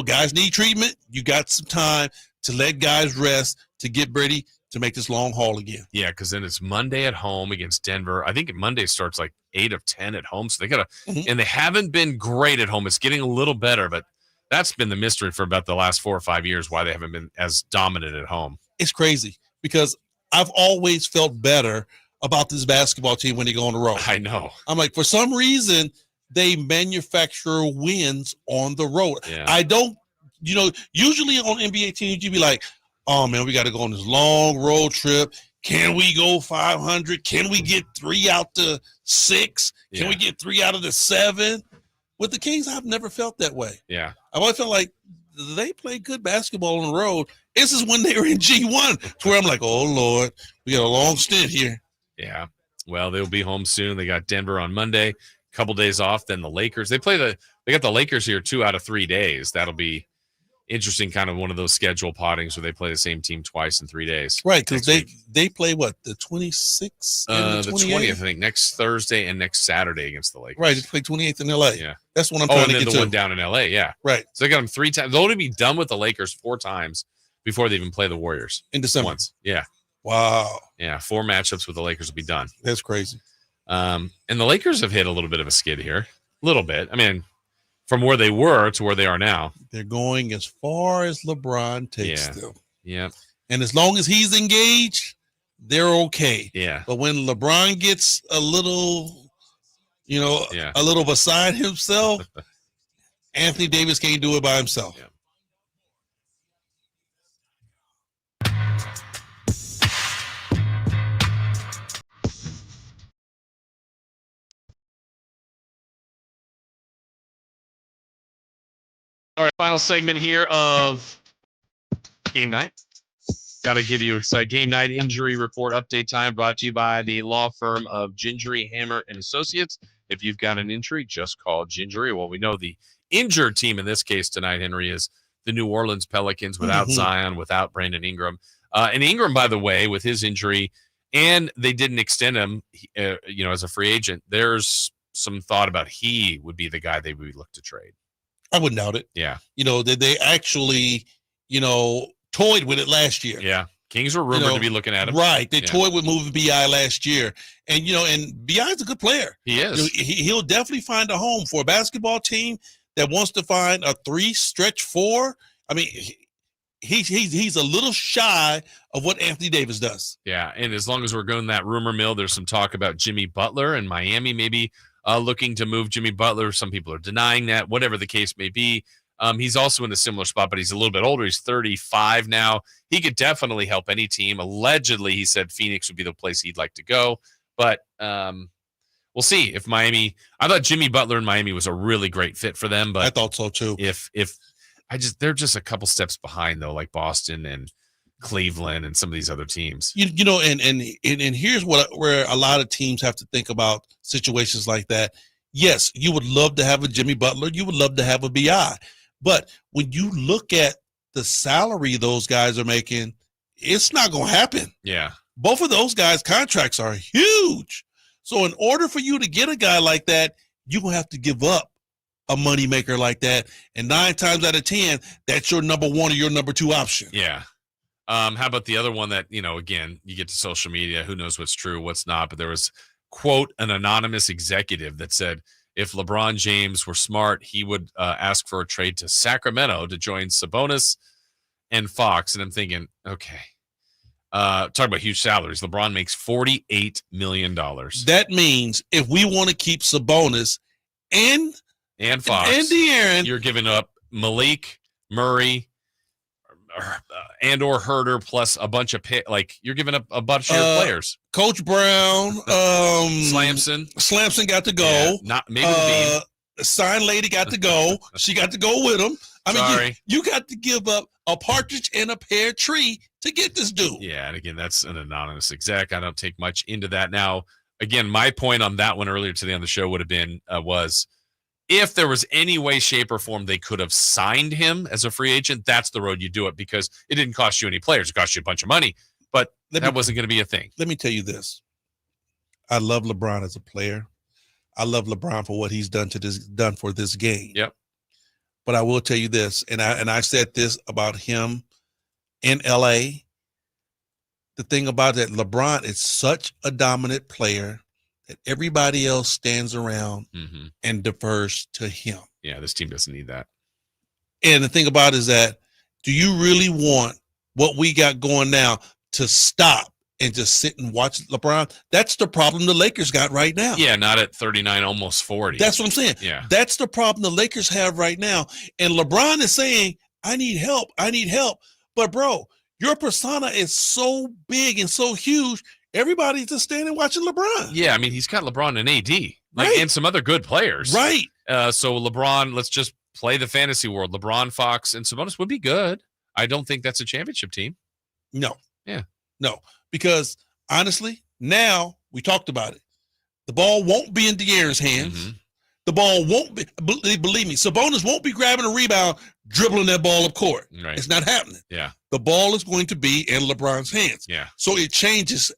Guys need treatment. You got some time to let guys rest, to get ready to make this long haul again. Yeah, because then it's Monday at home against Denver. I think Monday starts like 8 of 10 at home. So they got to, and they haven't been great at home. It's getting a little better, but that's been the mystery for about the last 4 or 5 years, why they haven't been as dominant at home. It's crazy because I've always felt better about this basketball team when they go on the road. I know. I'm like, for some reason, they manufacture wins on the road. Yeah. I don't, usually on NBA teams, you'd be like, oh, man, we got to go on this long road trip. Can we go 500? Can we get 3 out to 6? Can we get 3 out of the 7? With the Kings, I've never felt that way. Yeah. I've always felt like they play good basketball on the road. This is when they were in G1, to where I'm like, oh, Lord, we got a long stint here. Yeah. Well, they'll be home soon. They got Denver on Monday, a couple days off. Then the Lakers. They got the Lakers here 2 out of 3 days. That'll be interesting, kind of one of those schedule pottings where they play the same team twice in 3 days. Right, because they play what, the 26th and the 20th, I think, next Thursday and next Saturday against the Lakers. Right, they play 28th in LA. Yeah. That's what I'm trying to get to. and then the one down in LA, yeah. Right. So they got them 3 times. They'll only be done with the Lakers 4 times before they even play the Warriors. In December. Once. Yeah. Wow. Yeah, 4 matchups with the Lakers will be done. That's crazy. And the Lakers have hit a little bit of a skid here. A little bit. I mean, from where they were to where they are now. They're going as far as LeBron takes them. Yeah. And as long as he's engaged, they're okay. Yeah. But when LeBron gets a little, a little beside himself, Anthony Davis can't do it by himself. Yeah. All right, final segment here of Game Night. Got to give you a Game Night injury report update time brought to you by the law firm of Gingery, Hammer, and Associates. If you've got an injury, just call Gingery. Well, we know the injured team in this case tonight, Henry, is the New Orleans Pelicans without Zion, without Brandon Ingram. And Ingram, by the way, with his injury, and they didn't extend him, as a free agent, there's some thought about he would be the guy they would look to trade. I wouldn't doubt it. Yeah. They actually, toyed with it last year. Yeah. Kings were rumored to be looking at him. Right. They toyed with moving BI last year. And, and BI is a good player. He is. He'll definitely find a home for a basketball team that wants to find a 3 stretch 4. I mean, he's a little shy of what Anthony Davis does. Yeah. And as long as we're going that rumor mill, there's some talk about Jimmy Butler and Miami maybe looking to move Jimmy Butler. Some people are denying that, whatever the case may be. He's also in a similar spot, but he's a little bit older. He's 35 now. He could definitely help any team. Allegedly, he said Phoenix would be the place he'd like to go. But we'll see if Miami – I thought Jimmy Butler in Miami was a really great fit for them. But I thought so too. They're just a couple steps behind, though, like Boston and Cleveland and some of these other teams. And here's where a lot of teams have to think about situations like that. Yes, you would love to have a Jimmy Butler. You would love to have a BI. But when you look at the salary those guys are making, it's not going to happen. Yeah. Both of those guys' contracts are huge. So in order for you to get a guy like that, you're going to have to give up a moneymaker like that. And 9 times out of 10, that's your number 1 or your number 2 option. Yeah. How about the other one that, again, you get to social media, who knows what's true, what's not, but there was, quote, an anonymous executive that said if LeBron James were smart, he would ask for a trade to Sacramento to join Sabonis and Fox. And I'm thinking, okay, Talk about huge salaries. LeBron makes $48 million. That means if we want to keep Sabonis and Fox and De'Aaron, you're giving up Malik, Murray, and/or Herter plus a bunch of you're giving up a bunch of your players. Coach Brown, Slamson got to go. Yeah, not maybe Levine. Sign lady got to go. She got to go with him. I mean, you got to give up a partridge in a pear tree to get this dude. Yeah, and again, that's an anonymous exec. I don't take much into that. Now, again, my point on that one earlier today on the show would have been was if there was any way, shape, or form they could have signed him as a free agent, that's the road you do it because it didn't cost you any players. It cost you a bunch of money, but that wasn't going to be a thing. Let me tell you this. I love LeBron as a player. I love LeBron for what he's done for this game. Yep. But I will tell you this, and I said this about him in LA. The thing about that, LeBron is such a dominant player that everybody else stands around and defers to him. Yeah, this team doesn't need that. And the thing about it is that, do you really want what we got going now to stop and just sit and watch LeBron? That's the problem the Lakers got right now. Yeah, not at 39, almost 40. That's what I'm saying. Yeah. That's the problem the Lakers have right now. And LeBron is saying, I need help. I need help. But, bro, your persona is so big and so huge, everybody's just standing watching LeBron. Yeah, I mean, he's got LeBron and AD Right. and some other good players. Right. So LeBron, let's just play the fantasy world. LeBron, Fox, and Sabonis would be good. I don't think that's a championship team. No. Yeah. No. Because honestly, now we talked about it. The ball won't be in De'Aaron's hands. The ball won't be, believe me, Sabonis won't be grabbing a rebound, dribbling that ball up court. Right. It's not happening. Yeah. The ball is going to be in LeBron's hands. Yeah. So it changes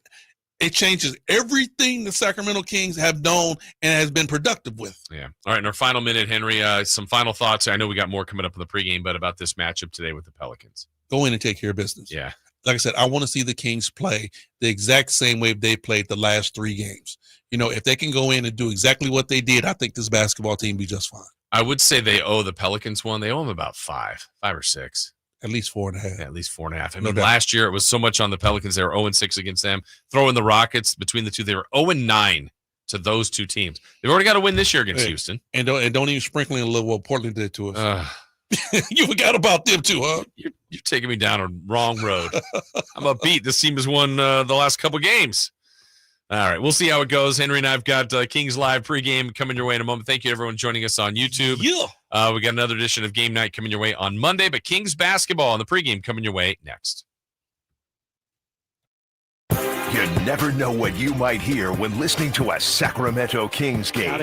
everything the Sacramento Kings have known and has been productive with. Yeah. All right. In our final minute, Henry, some final thoughts. I know we got more coming up in the pregame, but about this matchup today with the Pelicans. Go in and take care of business. Yeah. Like I said, I want to see the Kings play the exact same way they played the last 3 games. You know, if they can go in and do exactly what they did, I think this basketball team will be just fine. I would say they owe the Pelicans one. They owe them about 5 or 6. At least 4.5. Yeah, at least 4.5. I No mean, doubt. last year it was so much on the Pelicans. They were 0-6 against them. Throw in the Rockets between the two. They were 0-9 to those two teams. They've already got to win this year against Houston. And don't even sprinkle in a little what Portland did to us. You forgot about them too, huh? You're taking me down a wrong road. I'm upbeat. This team has won the last couple games. All right, we'll see how it goes. Henry and I have got Kings Live pregame coming your way in a moment. Thank you, everyone, joining us on YouTube. Yeah. We got another edition of Game Night coming your way on Monday, but Kings basketball on the pregame coming your way next. You never know what you might hear when listening to a Sacramento Kings game.